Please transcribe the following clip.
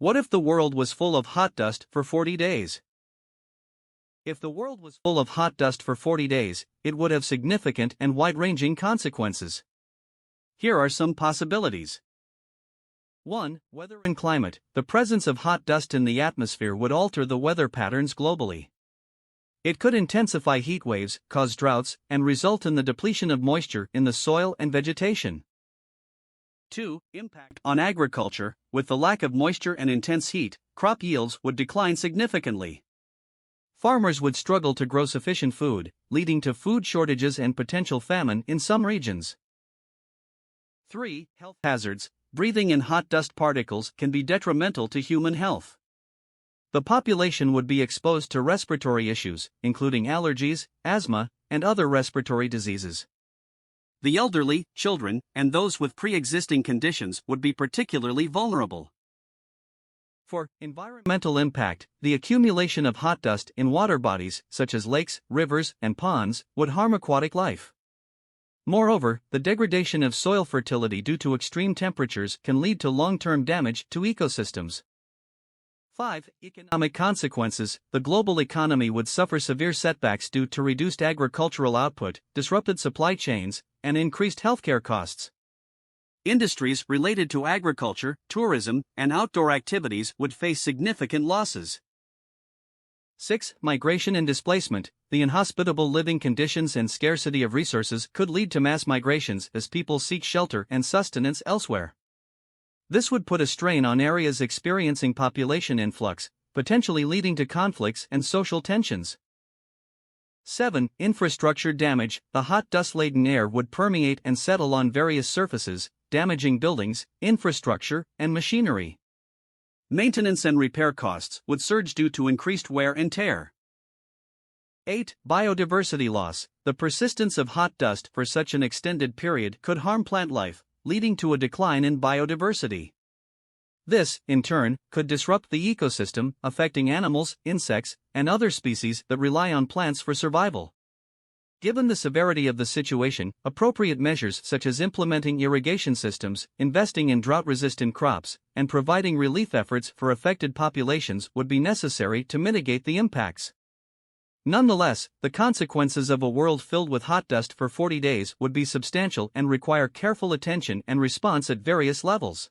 What if the world was full of hot dust for 40 days? If the world was full of hot dust for 40 days, it would have significant and wide-ranging consequences. Here are some possibilities. 1. Weather and climate. The presence of hot dust in the atmosphere would alter the weather patterns globally. It could intensify heat waves, cause droughts, and result in the depletion of moisture in the soil and vegetation. 2. Impact on agriculture. With the lack of moisture and intense heat, crop yields would decline significantly. Farmers would struggle to grow sufficient food, leading to food shortages and potential famine in some regions. 3. Health hazards. Breathing in hot dust particles can be detrimental to human health. The population would be exposed to respiratory issues, including allergies, asthma, and other respiratory diseases. The elderly, children, and those with pre-existing conditions would be particularly vulnerable. For environmental impact, the accumulation of hot dust in water bodies, such as lakes, rivers, and ponds, would harm aquatic life. Moreover, the degradation of soil fertility due to extreme temperatures can lead to long-term damage to ecosystems. 5. Economic consequences. The global economy would suffer severe setbacks due to reduced agricultural output, disrupted supply chains, and increased healthcare costs. Industries related to agriculture, tourism, and outdoor activities would face significant losses. 6. Migration and displacement. The inhospitable living conditions and scarcity of resources could lead to mass migrations as people seek shelter and sustenance elsewhere. This would put a strain on areas experiencing population influx, potentially leading to conflicts and social tensions. 7. Infrastructure damage. The hot dust-laden air would permeate and settle on various surfaces, damaging buildings, infrastructure, and machinery. Maintenance and repair costs would surge due to increased wear and tear. 8. Biodiversity loss. The persistence of hot dust for such an extended period could harm plant life, leading to a decline in biodiversity. This, in turn, could disrupt the ecosystem, affecting animals, insects, and other species that rely on plants for survival. Given the severity of the situation, appropriate measures such as implementing irrigation systems, investing in drought-resistant crops, and providing relief efforts for affected populations would be necessary to mitigate the impacts. Nonetheless, the consequences of a world filled with hot dust for 40 days would be substantial and require careful attention and response at various levels.